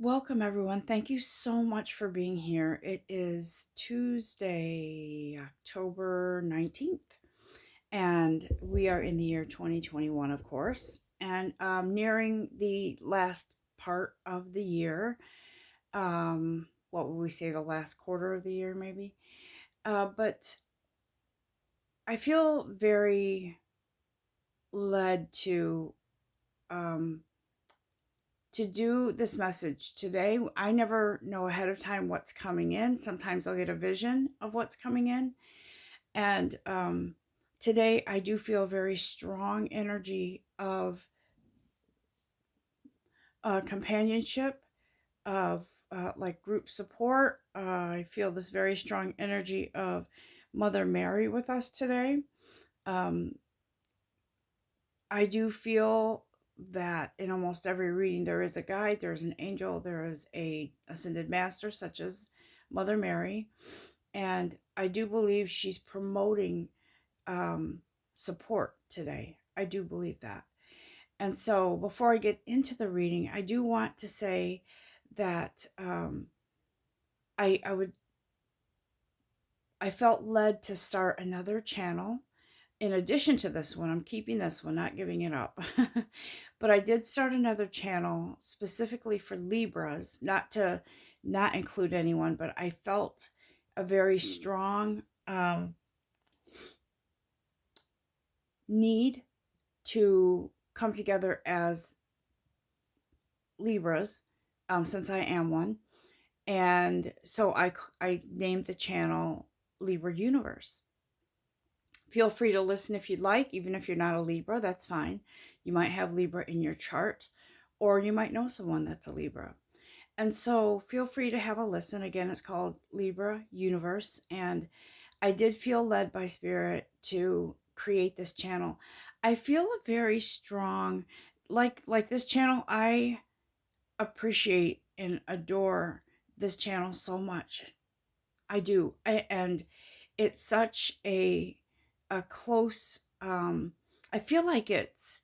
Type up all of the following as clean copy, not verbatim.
Welcome, everyone. Thank you so much for being here. It is Tuesday, October 19th, and we are in the year 2021, of course, and nearing the last part of the year. What would we say, the last quarter of the year, maybe? But I feel very led um, to do this message today. I never know ahead of time what's coming in. Sometimes I'll get a vision of what's coming in. And today I do feel very strong energy of companionship, of like group support. I feel this very strong energy of Mother Mary with us today. Um, I do feel that in almost every reading there is a guide, there is an angel, there is a ascended master such as Mother Mary, and I do believe she's promoting um, support today. I do believe that. And so before I get into the reading, I do want to say that I would I felt led to start another channel in addition to this one. I'm keeping this one, not giving it up. But I did start another channel specifically for Libras, not include anyone, but I felt a very strong need to come together as Libras, since I am one. And so I named the channel Libra Universe. Feel free to listen if you'd like, even if you're not a Libra, that's fine. You might have Libra in your chart, or you might know someone that's a Libra. And so feel free to have a listen. Again, it's called Libra Universe. And I did feel led by Spirit to create this channel. I feel a very strong, like this channel, I appreciate and adore this channel so much. I do. And it's such a close I feel like it's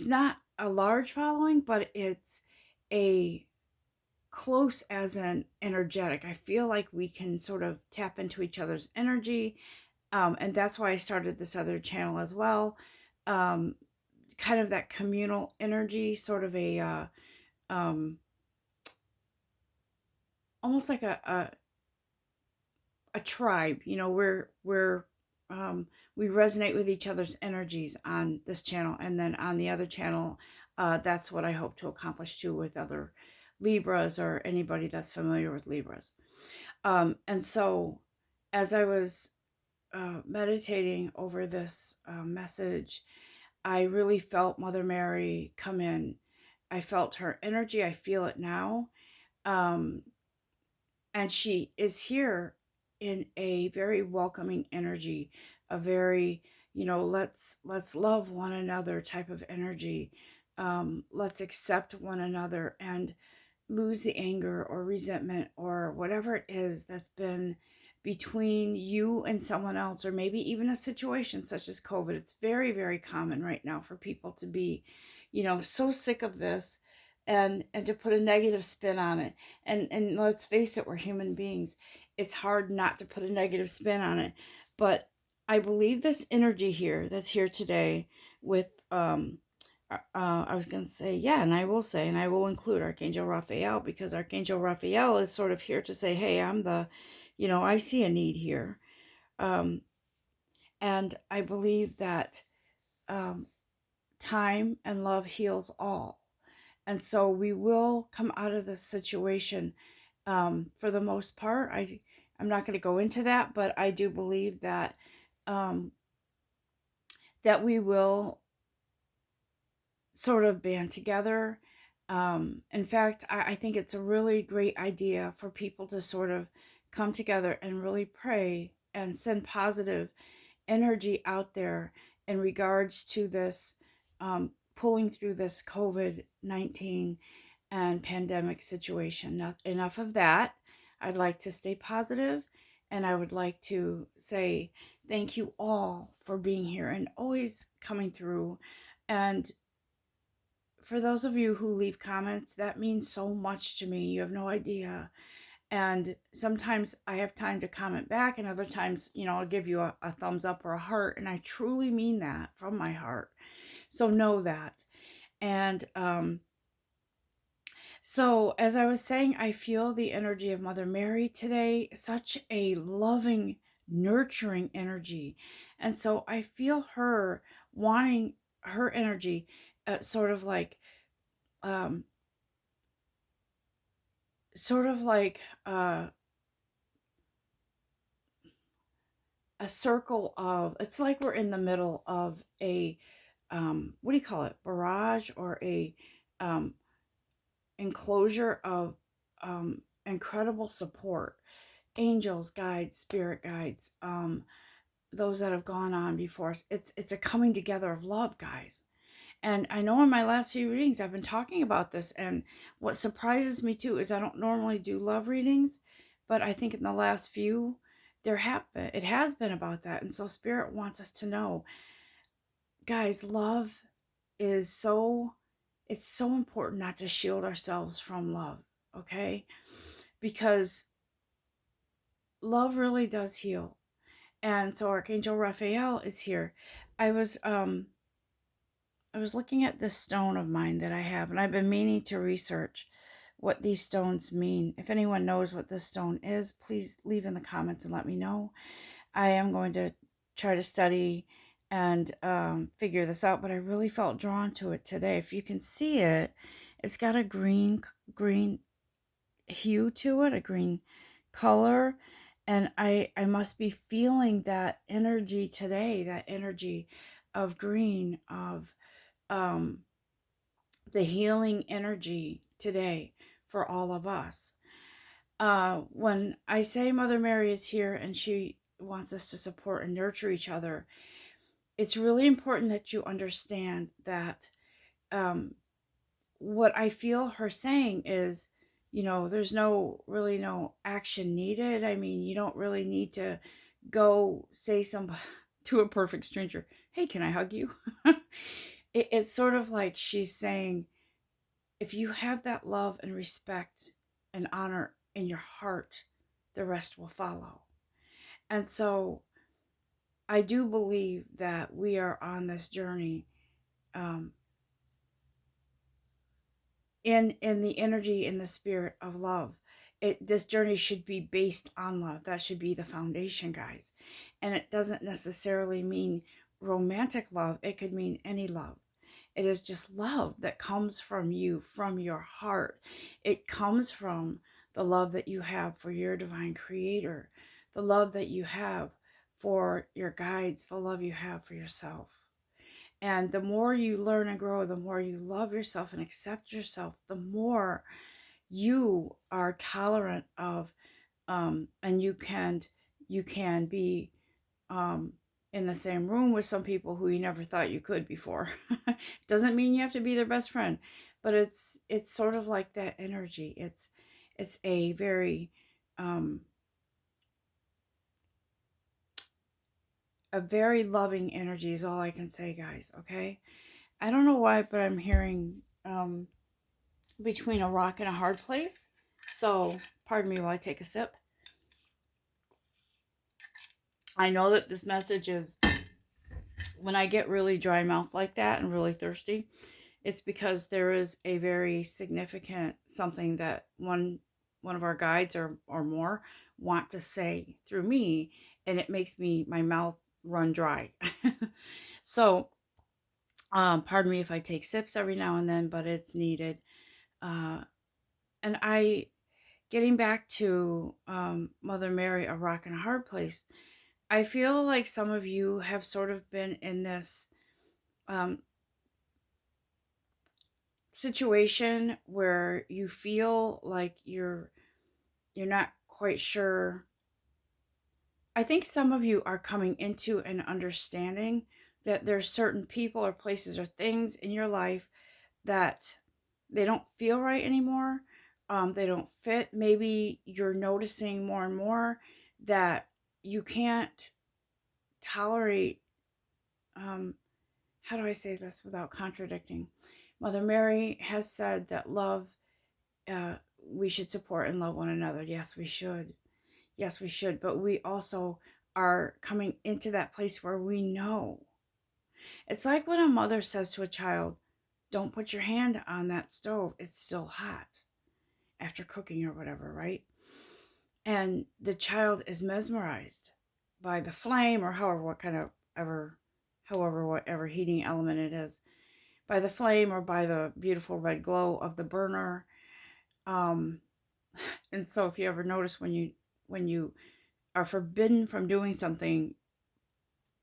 not a large following, but it's a close as an energetic. I feel like we can sort of tap into each other's energy. And that's why I started this other channel as well. Um, Kind of that communal energy, sort of um, almost like a tribe. You know, we resonate with each other's energies on this channel, and then on the other channel, that's what I hope to accomplish too with other Libras or anybody that's familiar with Libras. And so, as I was meditating over this message, I really felt Mother Mary come in. I felt her energy. I feel it now. Um, and she is here in a very welcoming energy, a very, let's love one another type of energy. Let's accept one another and lose the anger or resentment or whatever it is that's been between you and someone else, or maybe even a situation such as COVID. It's very, very common right now for people to be, so sick of this, and to put a negative spin on it. And let's face it, we're human beings. It's hard not to put a negative spin on it. But I believe this energy here that's here today with I was going to say, yeah, and I will say, and I will include Archangel Raphael, because Archangel Raphael is sort of here to say, hey, I see a need here. Um, and I believe that um, time and love heals all. And so we will come out of this situation, for the most part. I'm not going to go into that, but I do believe um, that we will sort of band together. In fact, I think it's a really great idea for people to sort of come together and really pray and send positive energy out there in regards to this, pulling through this COVID-19 and pandemic situation. Enough of that. I'd like to stay positive, and I would like to say thank you all for being here and always coming through, and for those of you who leave comments, that means so much to me. You have no idea. And sometimes I have time to comment back, and other times, I'll give you a thumbs up or a heart. And I truly mean that from my heart. So know that. And so, as I was saying, I feel the energy of Mother Mary today, such a loving, nurturing energy. And so I feel her wanting her energy, sort of like, um, sort of like a circle of, it's like we're in the middle of a, what do you call it? Barrage, or a um, enclosure of incredible support, angels, guides, spirit guides, those that have gone on before us. It's a coming together of love, guys. And I know in my last few readings I've been talking about this, and what surprises me too is I don't normally do love readings, but I think in the last few it has been about that. And so spirit wants us to know, guys, love is so, it's so important not to shield ourselves from love, okay? Because love really does heal. And so Archangel Raphael is here. I was looking at this stone of mine that I have, and I've been meaning to research what these stones mean. If anyone knows what this stone is, please leave in the comments and let me know. I am going to try to study and figure this out, but I really felt drawn to it today. If you can see it, it's got a green hue to it, a green color, and I must be feeling that energy today, that energy of green, of um the healing energy today for all of us. When I say Mother Mary is here and she wants us to support and nurture each other, it's really important that you understand that what I feel her saying is, there's no action needed. I mean, you don't really need to go say to a perfect stranger, hey, can I hug you? It's sort of like she's saying, if you have that love and respect and honor in your heart, the rest will follow. And so I do believe that we are on this journey, um, in the energy, in the spirit of love. This journey should be based on love. That should be the foundation, guys. And it doesn't necessarily mean romantic love. It could mean any love. It is just love that comes from you, from your heart. It comes from the love that you have for your divine creator, the love that you have for your guides, the love you have for yourself. And the more you learn and grow, the more you love yourself and accept yourself, the more you are tolerant of, and you can be in the same room with some people who you never thought you could before. Doesn't mean you have to be their best friend, but it's sort of like that energy. It's a very a very loving energy is all I can say, guys. Okay, I don't know why, but I'm hearing between a rock and a hard place. So pardon me while I take a sip. I know that this message is, when I get really dry mouth like that and really thirsty, it's because there is a very significant something that one of our guides or more want to say through me, and it makes my mouth run dry. So pardon me if I take sips every now and then, but it's needed. And getting back to Mother Mary, a rock and a hard place, I feel like some of you have sort of been in this um, situation where you feel like you're not quite sure. I think some of you are coming into an understanding that there's certain people or places or things in your life that they don't feel right anymore. They don't fit. Maybe you're noticing more and more that you can't tolerate, how do I say this without contradicting? Mother Mary has said that love, we should support and love one another. Yes, we should. Yes, we should. But we also are coming into that place where we know. It's like when a mother says to a child, don't put your hand on that stove, it's still hot after cooking or whatever, right? And the child is mesmerized by the flame, or however, what kind of ever, however, whatever heating element it is, by the flame or by the beautiful red glow of the burner. Um, and so if you ever notice when you are forbidden from doing something,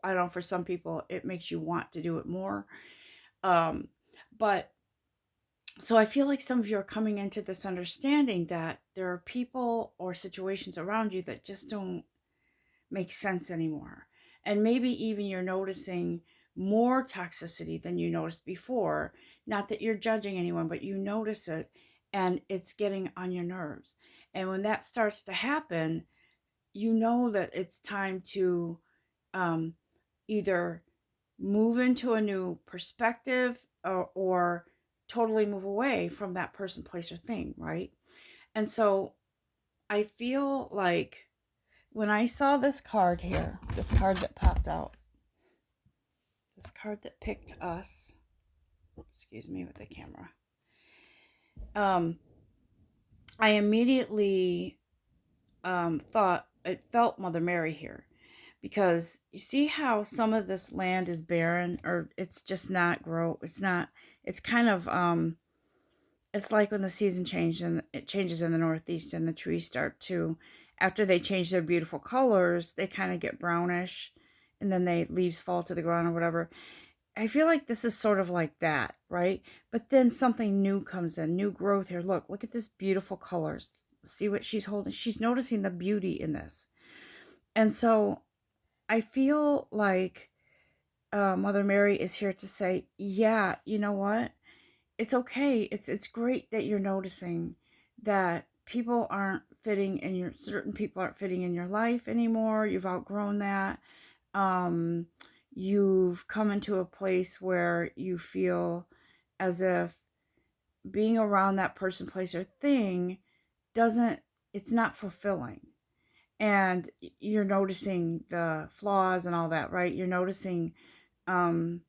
I don't know, for some people it makes you want to do it more. Um, but so I feel like some of you are coming into this understanding that there are people or situations around you that just don't make sense anymore. And maybe even you're noticing more toxicity than you noticed before. Not that you're judging anyone, but you notice it and it's getting on your nerves. And when that starts to happen, you know that it's time to um, either move into a new perspective, or totally move away from that person, place, or thing, right? And so I feel like when I saw this card here, this card that popped out, this card that picked us, excuse me with the camera, um, I immediately thought it felt Mother Mary here, because you see how some of this land is barren, or it's just not grow. It's not. It's kind of it's like when the season changes and it changes in the Northeast, and the trees start to, after they change their beautiful colors, they kind of get brownish, and then they leaves fall to the ground or whatever. I feel like this is sort of like that, right? But then something new comes in, new growth here. Look at this beautiful colors. See what she's holding. She's noticing the beauty in this. And so I feel like Mother Mary is here to say, yeah, you know what? It's okay. It's great that you're noticing that people aren't fitting in your, certain people aren't fitting in your life anymore. You've outgrown that. Um, you've come into a place where you feel as if being around that person, place, or thing doesn't, it's not fulfilling. And you're noticing the flaws and all that, right? You're noticing um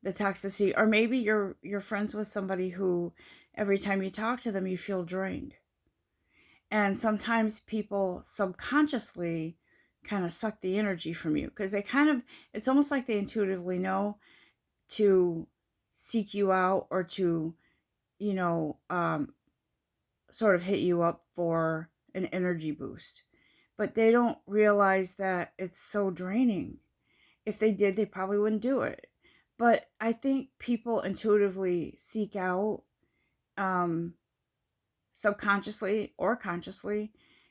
the toxicity, or maybe you're friends with somebody who every time you talk to them you feel drained. And sometimes people subconsciously kind of suck the energy from you, because they kind of, it's almost like they intuitively know to seek you out, or to, you know, sort of hit you up for an energy boost. But they don't realize that it's so draining. If they did, they probably wouldn't do it. But I think people intuitively seek out, um, subconsciously or consciously,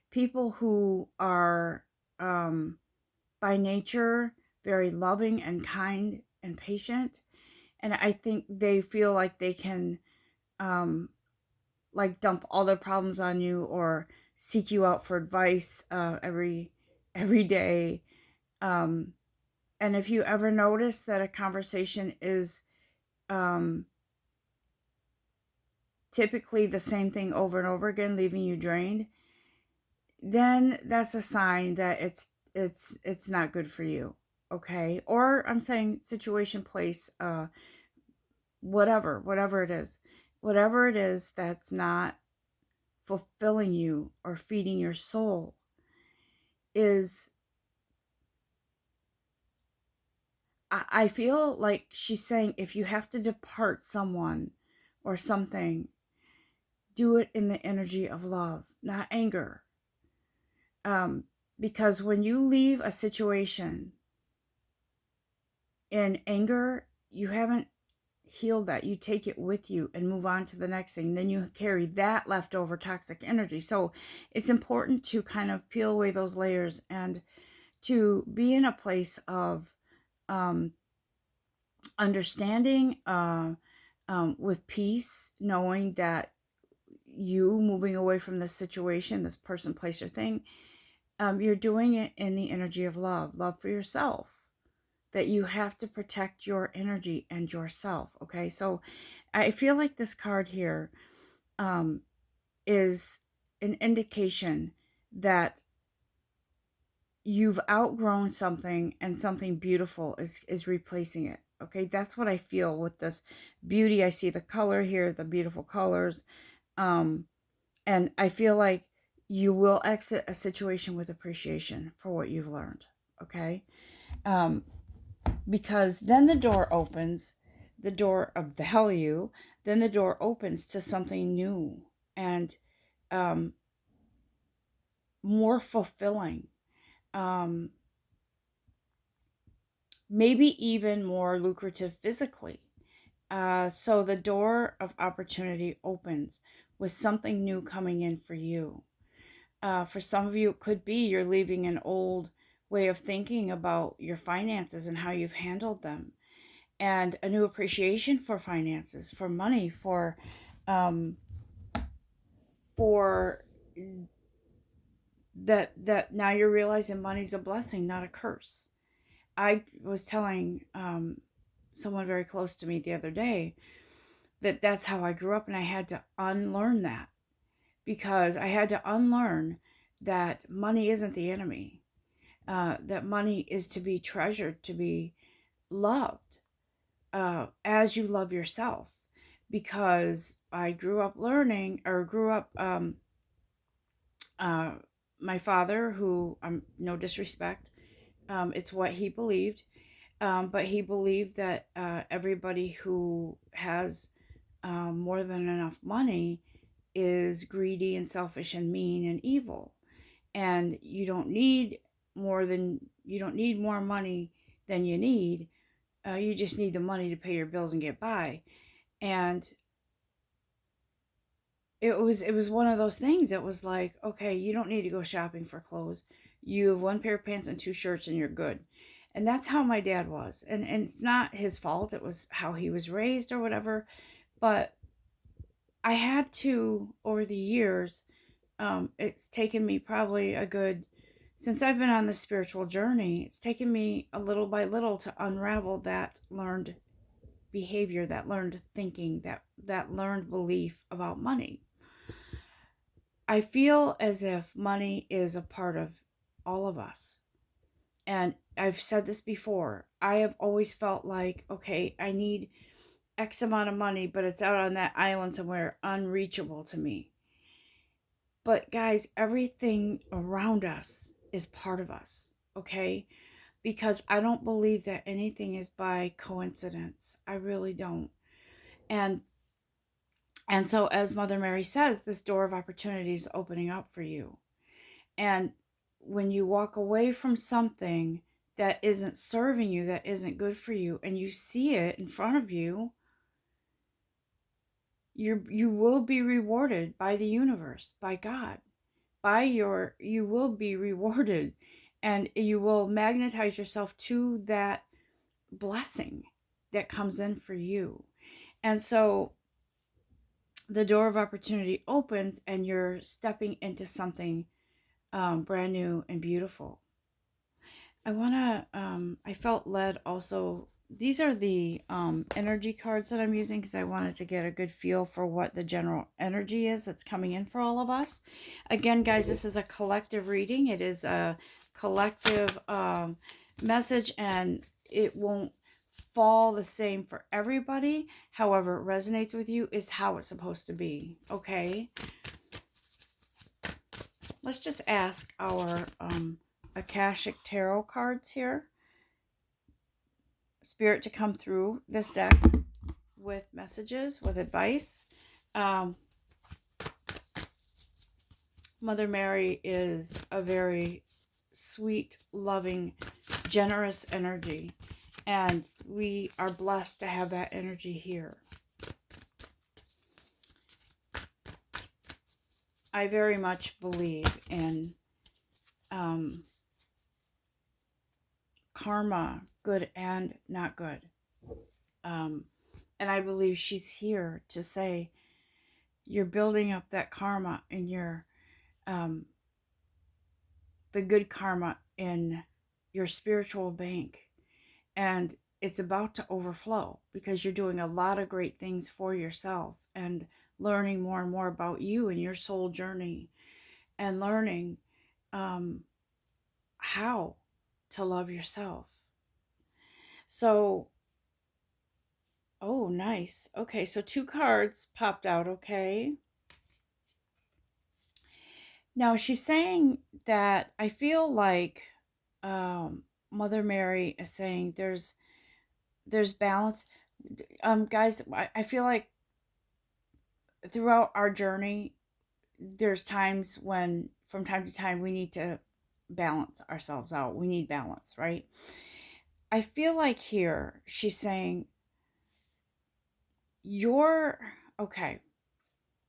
people who are, um, by nature, very loving and kind and patient. And I think they feel like they can, um, like dump all their problems on you, or seek you out for advice every day. Um, and if you ever notice that a conversation is um, typically the same thing over and over again, leaving you drained, then that's a sign that it's not good for you. Okay? Or I'm saying situation, place, whatever it is. Whatever it is that's not fulfilling you or feeding your soul is, I feel like she's saying, if you have to depart someone or something, do it in the energy of love, not anger. Um, because when you leave a situation in anger, you haven't healed that. You take it with you and move on to the next thing. Then you carry that leftover toxic energy. So it's important to kind of peel away those layers and to be in a place of um, understanding, with peace, knowing that you moving away from this situation, this person, place, or thing, you're doing it in the energy of love, love for yourself, that you have to protect your energy and yourself. Okay. So I feel like this card here um, is an indication that you've outgrown something and something beautiful is replacing it. Okay, that's what I feel with this beauty. I see the color here, the beautiful colors. Um, and I feel like you will exit a situation with appreciation for what you've learned. Okay. Um, because then the door opens, the door of value, then the door opens to something new and um, more fulfilling, um, maybe even more lucrative physically. So the door of opportunity opens with something new coming in for you. For some of you, it could be you're leaving an old way of thinking about your finances and how you've handled them, and a new appreciation for finances, for money, um, for that now you're realizing money's a blessing, not a curse. I was telling someone very close to me the other day that that's how I grew up, and I had to unlearn that because I had to unlearn that money isn't the enemy. That money is to be treasured, to be loved as you love yourself. Because I grew up learning, or grew up, uh, my father, who, no disrespect, it's what he believed, but he believed that everybody who has more than enough money is greedy and selfish and mean and evil, and you don't need more money than you need. You just need the money to pay your bills and get by. And it was one of those things. It was like, okay, you don't need to go shopping for clothes. You have one pair of pants and two shirts and you're good. And that's how my dad was. And it's not his fault. It was how he was raised or whatever. But I had to, over the years, it's taken me probably a good, since I've been on this spiritual journey, it's taken me a little by little to unravel that learned behavior, that learned thinking, that learned belief about money. I feel as if money is a part of all of us. And I've said this before. I have always felt like, okay, I need X amount of money, but it's out on that island somewhere unreachable to me. But guys, everything around us is part of us, okay? Because I don't believe that anything is by coincidence. I really don't. And so as Mother Mary says, this door of opportunity is opening up for you. And when you walk away from something that isn't serving you, that isn't good for you, and you see it in front of you, you will be rewarded by the universe, by God. You will be rewarded, and you will magnetize yourself to that blessing that comes in for you. And so the door of opportunity opens and you're stepping into something brand new and beautiful. I felt led also. These are the energy cards that I'm using because I wanted to get a good feel for what the general energy is that's coming in for all of us. Again, guys, this is a collective reading. It is a collective message, and it won't fall the same for everybody. However, it resonates with you is how it's supposed to be. Okay? Let's just ask our Akashic Tarot cards here. Spirit to come through this deck with messages, with advice. Mother Mary is a very sweet, loving, generous energy, and we are blessed to have that energy here. I very much believe in karma, good and not good. And I believe she's here to say, you're building up that karma in your, the good karma in your spiritual bank. And it's about to overflow because you're doing a lot of great things for yourself and learning more and more about you and your soul journey and learning um, how to love yourself. So, oh, nice. Okay, so 2 cards popped out, okay? Now she's saying that I feel like Mother Mary is saying there's balance. Guys, I feel like throughout our journey, there's times when from time to time we need to balance ourselves out. We need balance, right? I feel like here she's saying you're okay.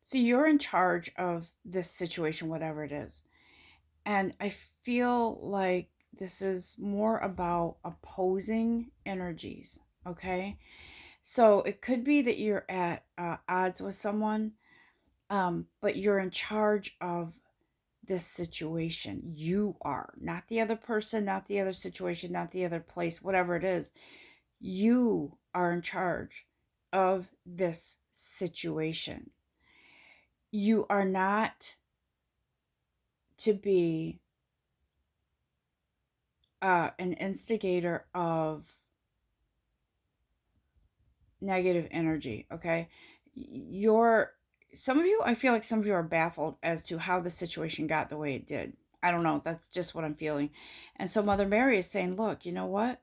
So you're in charge of this situation, whatever it is. And I feel like this is more about opposing energies, okay? So it could be that you're at odds with someone, but you're in charge of this situation. You are, not the other person, not the other situation, not the other place, whatever it is. You are in charge of this situation. You are not to be an instigator of negative energy, okay? You're some of you, I feel like some of you are baffled as to how the situation got the way it did. I don't know, that's just what I'm feeling. And so Mother Mary is saying, look, you know what?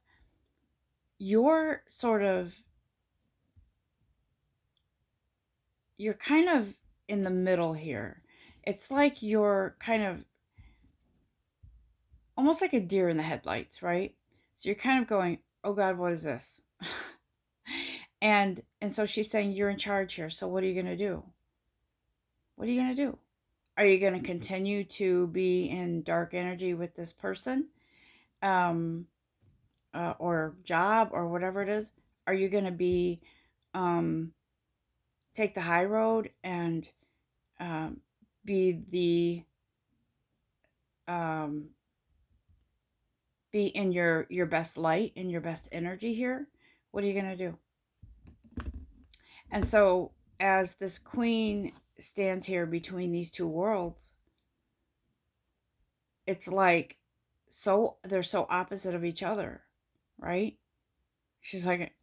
You're sort of you're kind of in the middle here. It's like you're kind of almost like a deer in the headlights, right? So you're kind of going, "Oh God, what is this?" and so she's saying you're in charge here. So what are you going to do? What are you going to do? Are you going to continue to be in dark energy with this person, um, or job or whatever it is? Are you going to be um, take the high road and um, be um, be in your best light, in your best energy here? What are you going to do? And so as this queen stands here between these two worlds, it's like so they're so opposite of each other, right? She's like,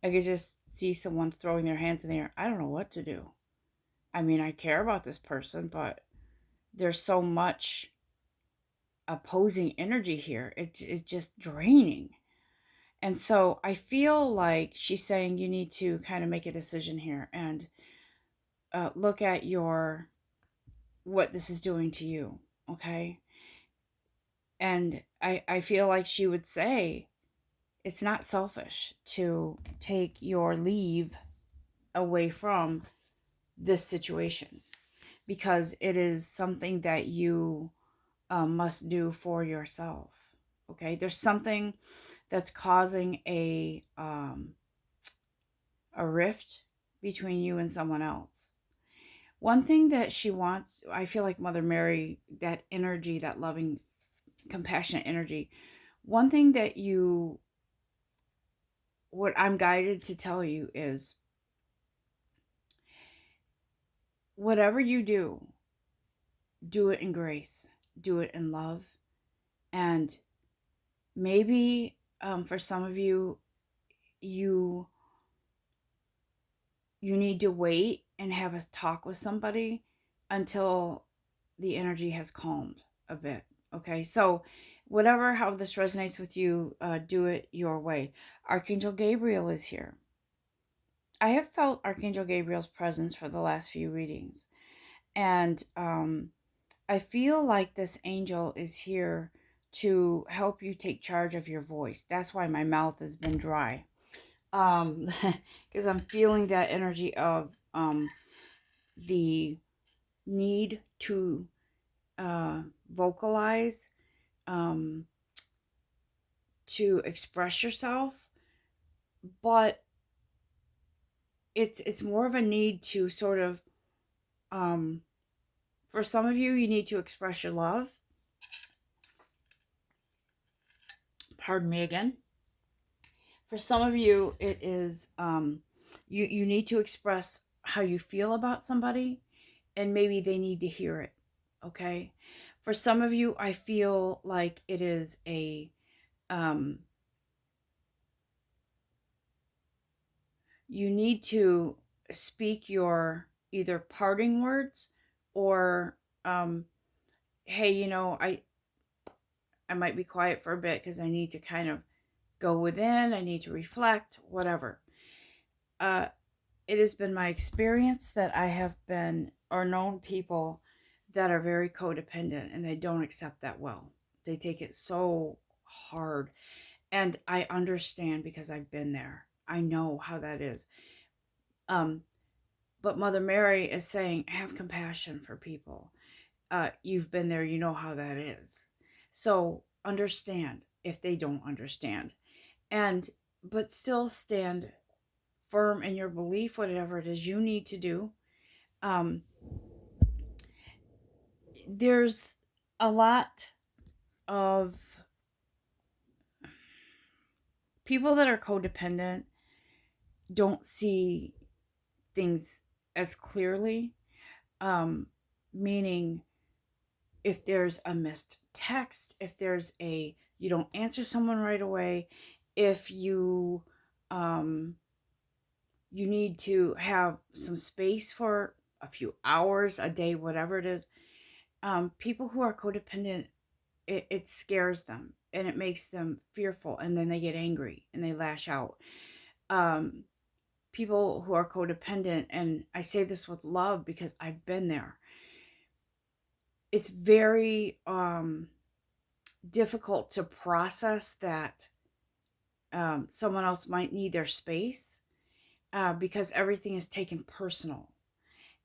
I could just see someone throwing their hands in the air. I don't know what to do. I mean, I care about this person, but there's so much opposing energy here. It's just draining. And so I feel like she's saying you need to kind of make a decision here and look at your what this is doing to you, okay? And I feel like she would say it's not selfish to take your leave away from this situation because it is something that you must do for yourself. Okay, there's something that's causing a rift between you and someone else. One thing that she wants, I feel like Mother Mary, that energy, that loving, compassionate energy. One thing that what I'm guided to tell you is whatever you do it in grace, do it in love. And maybe for some of you, you need to wait and have a talk with somebody until the energy has calmed a bit. Okay, so whatever, how this resonates with you, do it your way. Archangel Gabriel is here. I have felt Archangel Gabriel's presence for the last few readings. And I feel like this angel is here to help you take charge of your voice. That's why my mouth has been dry. Because I'm feeling that energy of the need to vocalize, to express yourself, but it's more of a need to sort of for some of you, you need to express your love. Pardon me again. For some of you, it is you need to express how you feel about somebody, and maybe they need to hear it. Okay. For some of you, I feel like it is a um, you need to speak your either parting words or um, hey, I might be quiet for a bit because I need to kind of go within. I need to reflect, whatever. Uh, it has been my experience that I have been or known people that are very codependent and they don't accept that well. They take it so hard. And I understand because I've been there. I know how that is. Um, but Mother Mary is saying, have compassion for people. You've been there, you know how that is. So understand if they don't understand. And but still stand firm in your belief, whatever it is you need to do. Um, there's a lot of people that are codependent don't see things as clearly, um, meaning if there's a missed text, if there's a you don't answer someone right away, if um, you need to have some space for a few hours a day, whatever it is. People who are codependent, it scares them and it makes them fearful, and then they get angry and they lash out. Um, People who are codependent, and I say this with love because I've been there, it's very difficult to process that someone else might need their space because everything is taken personal.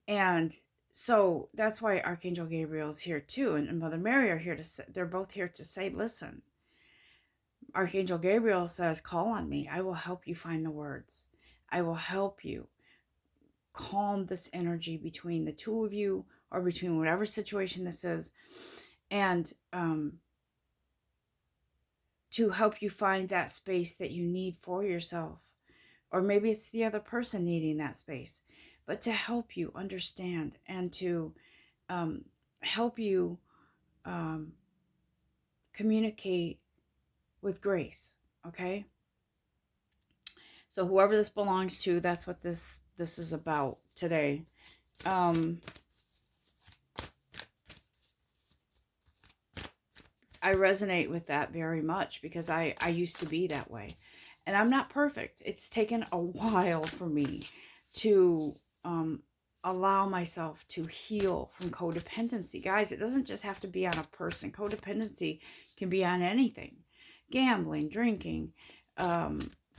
And so that's why Archangel Gabriel is here too, and Mother Mary are here to say, they're both here to say, listen, Archangel Gabriel says, call on me. I will help you find the words. I will help you calm this energy between the two of you or between whatever situation this is. And to help you find that space that you need for yourself. Or maybe it's the other person needing that space, but to help you understand and to um, help you um, communicate with grace. Okay. So whoever this belongs to, that's what this is about today. Um, I resonate with that very much because I used to be that way. And I'm not perfect. It's taken a while for me to allow myself to heal from codependency. Guys, it doesn't just have to be on a person. Codependency can be on anything. Gambling, drinking,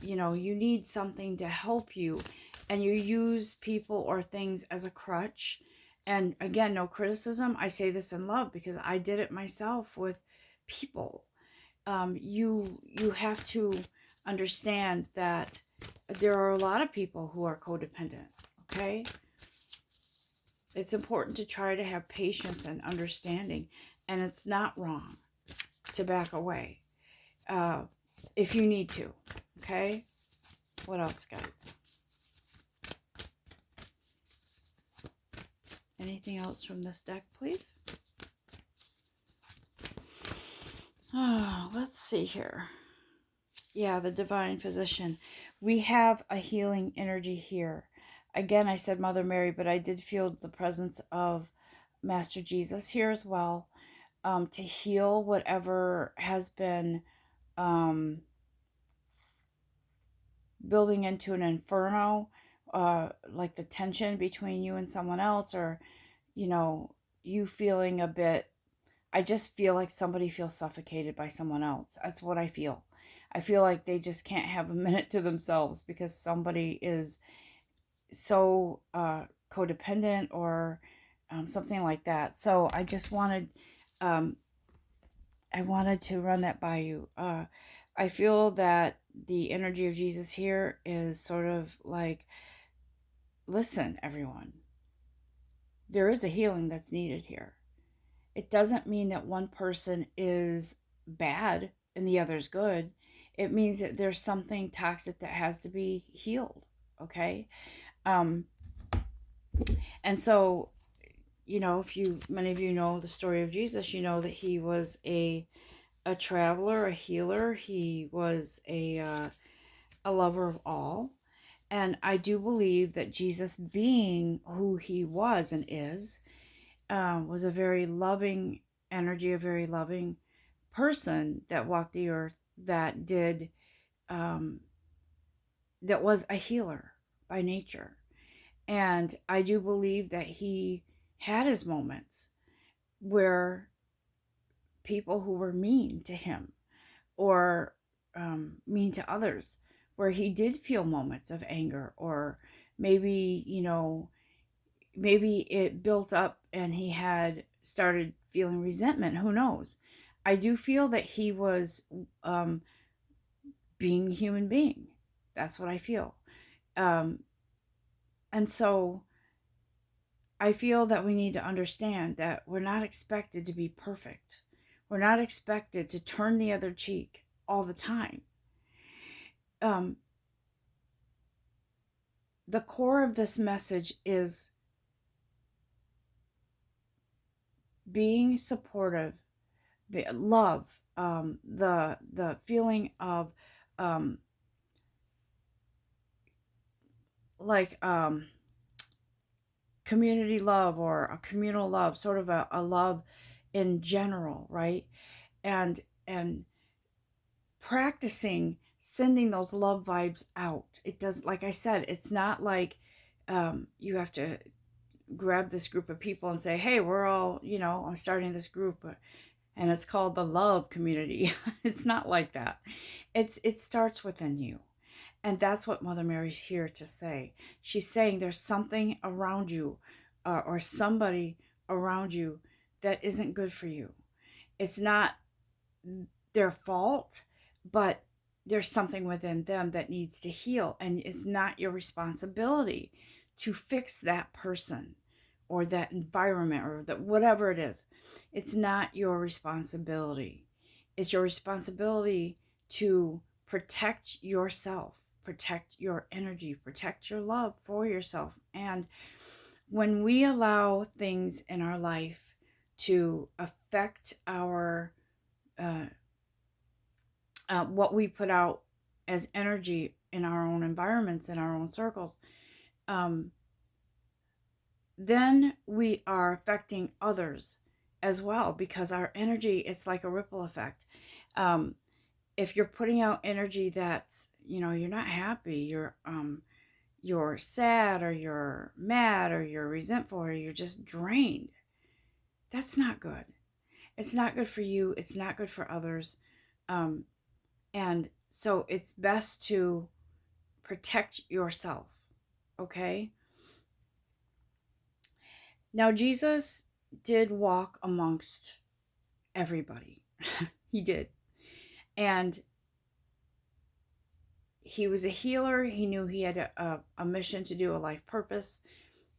you need something to help you, and you use people or things as a crutch. And again, no criticism. I say this in love because I did it myself with people. You have to understand that there are a lot of people who are codependent. Okay, it's important to try to have patience and understanding, and it's not wrong to back away if you need to. Okay, what else, guys? Anything else from this deck, please? Oh, let's see here. Yeah, the divine physician. We have a healing energy here. Again, I said Mother Mary, but I did feel the presence of Master Jesus here as well, to heal whatever has been building into an inferno, like the tension between you and someone else, or, you feeling a bit. I just feel like somebody feels suffocated by someone else. That's what I feel. I feel like they just can't have a minute to themselves because somebody is so codependent or something like that. So I just um, wanted to run that by you. I feel that the energy of Jesus here is sort of like, listen, everyone, there is a healing that's needed here. It doesn't mean that one person is bad and the other's good. it means that there's something toxic that has to be healed. Okay. Um, and so, if many of you know the story of Jesus, you know that he was a traveler, a healer. He was a lover of all. And I do believe that Jesus, being who he was and is, was a very loving energy, a very loving person that walked the earth, that did, um, that was a healer by nature. And I do believe that he had his moments where people who were mean to him, or mean to others, where he did feel moments of anger, or maybe, maybe it built up and he had started feeling resentment. Who knows? I do feel that he was, um, being a human being. That's what I feel. Um, and so I feel that we need to understand that we're not expected to be perfect. We're not expected to turn the other cheek all the time. Um, the core of this message is being supportive, love, the feeling of, um, like, community love, or a communal love, sort of a love in general, right? And practicing sending those love vibes out. It does, like I said, it's not like, you have to grab this group of people and say, hey, we're all, I'm starting this group, and it's called the love community. It's not like that. It starts within you. And that's what Mother Mary's here to say. She's saying there's something around you, or somebody around you that isn't good for you. It's not their fault, but there's something within them that needs to heal. And it's not your responsibility to fix that person or that environment, or that whatever it is. It's not your responsibility. It's your responsibility to protect yourself, protect your energy, protect your love for yourself. And when we allow things in our life to affect our, uh, what we put out as energy in our own environments, in our own circles, um, then we are affecting others as well, because our energy, it's like a ripple effect. Um, if you're putting out energy that's, you're not happy, you're sad, or you're mad, or you're resentful, or you're just drained, that's not good. It's not good for you. It's not good for others. Um, and so it's best to protect yourself. Okay. Now, Jesus did walk amongst everybody. He did. And he was a healer. He knew he had a mission to do, a life purpose.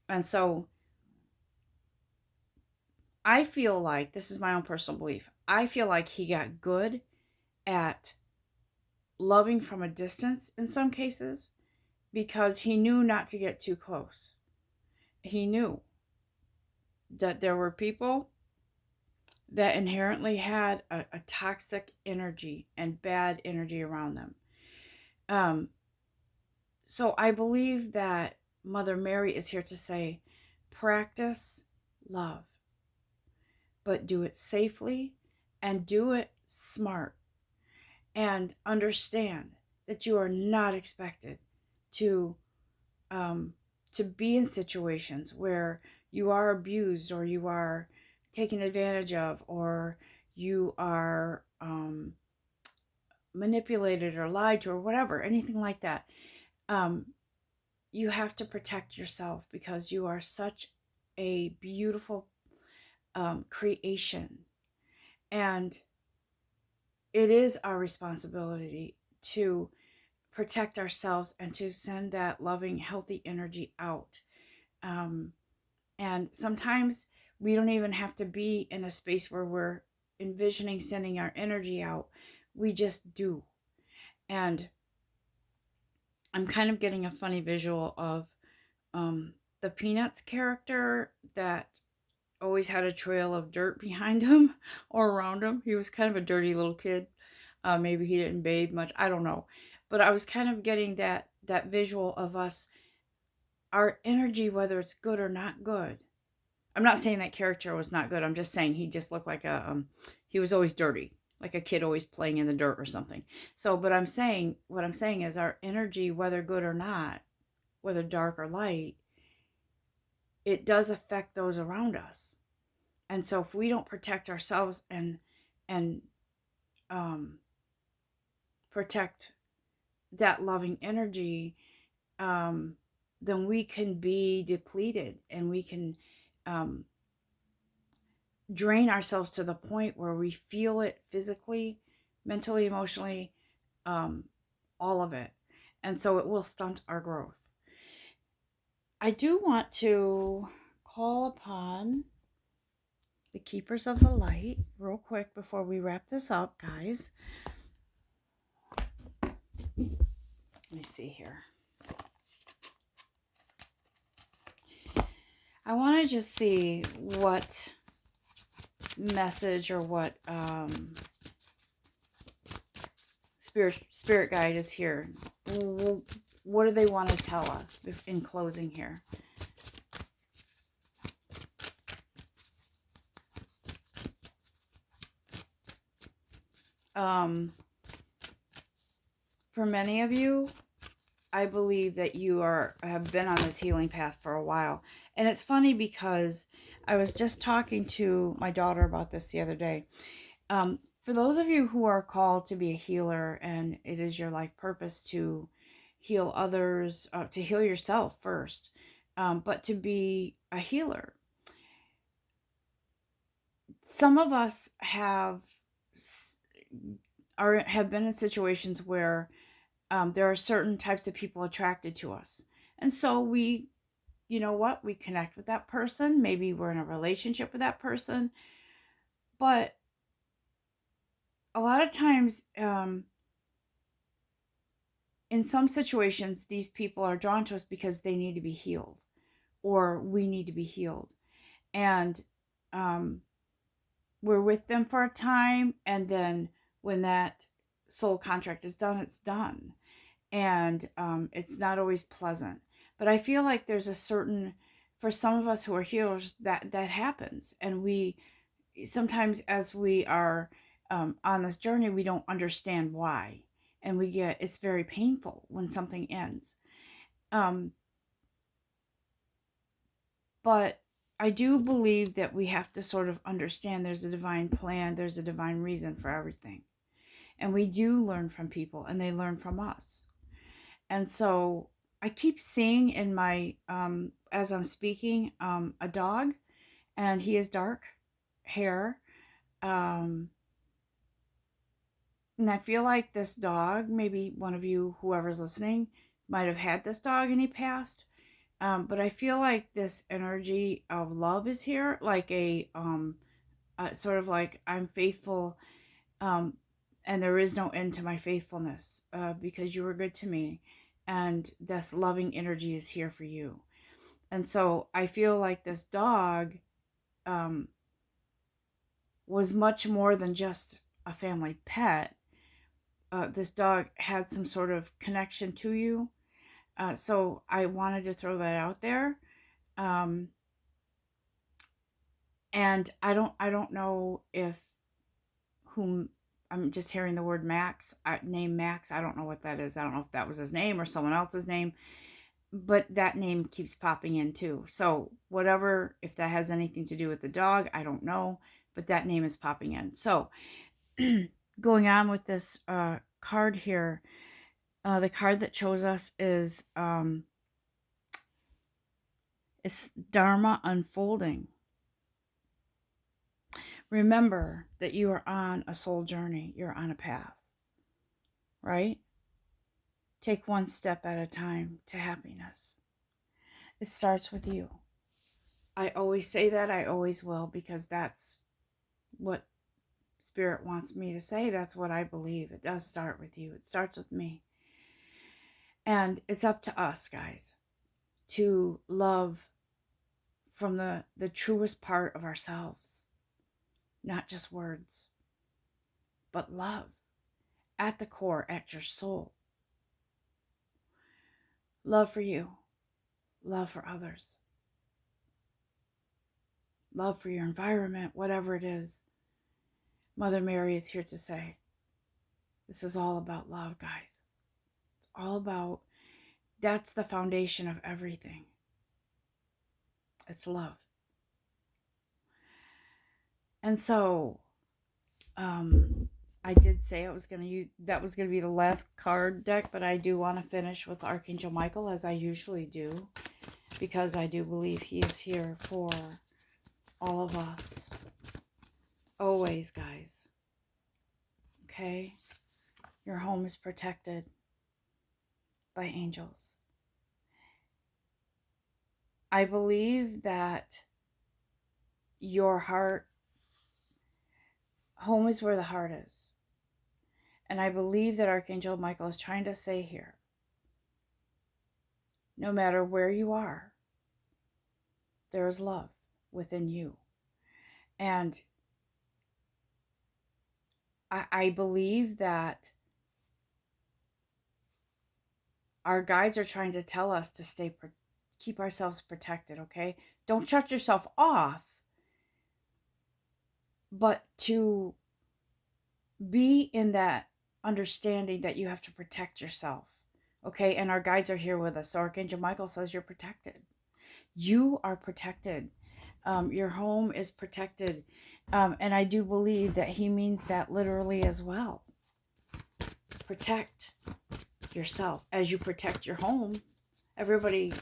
And so I feel like, this is my own personal belief, I feel like he got good at loving from a distance in some cases, because he knew not to get too close. He knew that there were people that inherently had a toxic energy and bad energy around them. Um, so I believe that Mother Mary is here to say, practice love, but do it safely and do it smart, and understand that you are not expected to, to be in situations where you are abused, or you are taken advantage of, or you are, manipulated or lied to, or whatever, anything like that. Um, you have to protect yourself, because you are such a beautiful, creation. And it is our responsibility to protect ourselves and to send that loving, healthy energy out. Um, and sometimes we don't even have to be in a space where we're envisioning sending our energy out. We just do. And I'm kind of getting a funny visual of the Peanuts character that always had a trail of dirt behind him or around him. He was kind of a dirty little kid. Maybe he didn't bathe much. I don't know. But I was kind of getting that visual of us, our energy, whether it's good or not good. I'm not saying that character was not good. I'm just saying he just looked like he was always dirty, like a kid always playing in the dirt or something. So, but what I'm saying is our energy, whether good or not, whether dark or light, it does affect those around us. And so if we don't protect ourselves and um, protect that loving energy, um, then we can be depleted, and we can um, drain ourselves to the point where we feel it physically, mentally, emotionally, um, all of it. And so it will stunt our growth. I do want to call upon the keepers of the light real quick before we wrap this up, guys. Let me see here. I want to just see what message or what spirit guide is here. What do they want to tell us in closing here? For many of you, I believe that you have been on this healing path for a while. And it's funny because I was just talking to my daughter about this the other day. For those of you who are called to be a healer, and it is your life purpose to heal others, to heal yourself first, but to be a healer. Some of us have been in situations where there are certain types of people attracted to us. And so we, you know what, we connect with that person. Maybe we're in a relationship with that person. But a lot of times, in some situations, these people are drawn to us because they need to be healed, or we need to be healed. And we're with them for a time. And then when that soul contract is done, it's done. And it's not always pleasant. But I feel like there's a certain, for some of us who are healers, that happens. And we sometimes, as we are on this journey, we don't understand why. And it's very painful when something ends. But I do believe that we have to sort of understand there's a divine plan, there's a divine reason for everything. And we do learn from people, and they learn from us. And so I keep seeing in my, as I'm speaking, a dog, and he has dark hair. And I feel like this dog, maybe one of you, whoever's listening, might have had this dog and he passed. But I feel like this energy of love is here, like a sort of like, I'm faithful, and there is no end to my faithfulness, because you were good to me, and this loving energy is here for you. And so I feel like this dog was much more than just a family pet. This dog had some sort of connection to you. So I wanted to throw that out there. And I don't know if whom I'm just hearing the word Max, name Max. I don't know what that is. I don't know if that was his name or someone else's name, but that name keeps popping in too. So whatever, if that has anything to do with the dog, I don't know, but that name is popping in. So going on with this card here, the card that chose us is it's Dharma unfolding. Remember that you are on a soul journey. You're on a path, right? Take one step at a time to happiness. It starts with you. I always say that, I always will, because that's what Spirit wants me to say. That's what I believe. It does start with you. It starts with me. And it's up to us, guys, to love from the truest part of ourselves. Not just words, but love at the core, at your soul. Love for you, love for others, love for your environment, whatever it is. Mother Mary is here to say, this is all about love, guys. It's all about, that's the foundation of everything. It's love. And so, I did say I was going to use, that was going to be the last card deck, but I do want to finish with Archangel Michael, as I usually do, because I do believe he is here for all of us. Always, guys. Okay? Your home is protected by angels. I believe that your heart, home is where the heart is. And I believe that Archangel Michael is trying to say here, no matter where you are, there is love within you. And I believe that our guides are trying to tell us to keep ourselves protected, okay? Don't shut yourself off, but to be in that understanding that you have to protect yourself, okay? And our guides are here with us. So Archangel Michael says you're protected. You are protected. Your home is protected. And I do believe that he means that literally as well. Protect yourself as you protect your home. Everybody,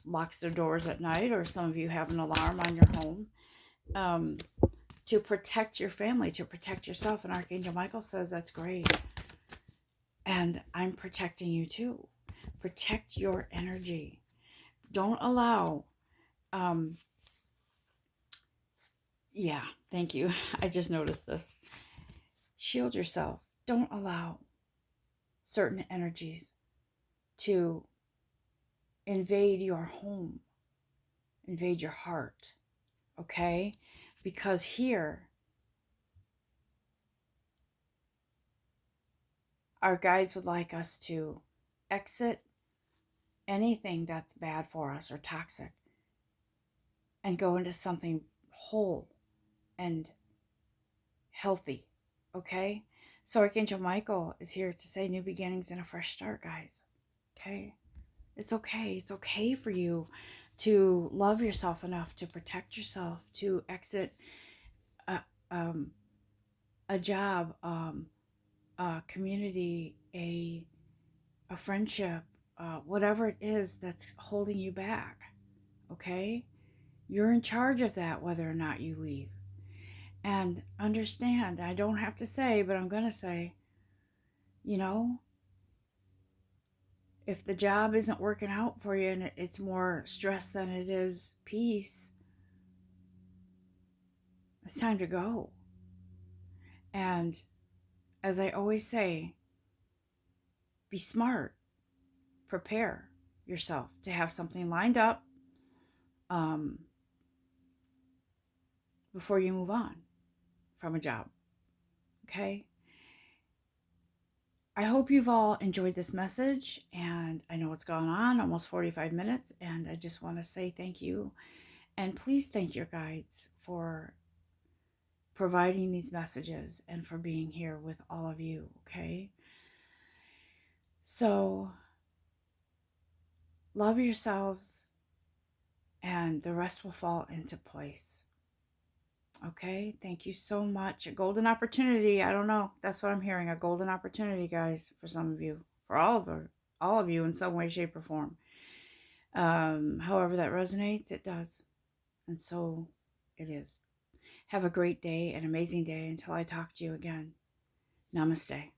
locks their doors at night, or some of you have an alarm on your home. To protect your family, to protect yourself. And Archangel Michael says that's great. And I'm protecting you too. Protect your energy. Don't allow, yeah, thank you. I just noticed this. Shield yourself. Don't allow certain energies to invade your home, invade your heart, okay? Because here, our guides would like us to exit anything that's bad for us or toxic and go into something whole and healthy, okay? So Archangel Michael is here to say new beginnings and a fresh start, guys, okay? It's okay. It's okay for you to love yourself enough to protect yourself, to exit a job, a community, a friendship, whatever it is that's holding you back, okay? You're in charge of that, whether or not you leave. And understand, I don't have to say, but I'm going to say, if the job isn't working out for you and it's more stress than it is peace, it's time to go. And as I always say, be smart. Prepare yourself to have something lined up before you move on from a job. Okay? I hope you've all enjoyed this message, and I know it's gone on almost 45 minutes, and I just want to say thank you. And please thank your guides for providing these messages and for being here with all of you, okay? So, love yourselves, and the rest will fall into place. Okay, thank you so much. A golden opportunity. I don't know. That's what I'm hearing. A golden opportunity, guys, for some of you, for all of you in some way, shape, or form. However that resonates, it does. And so it is. Have a great day, an amazing day until I talk to you again. Namaste.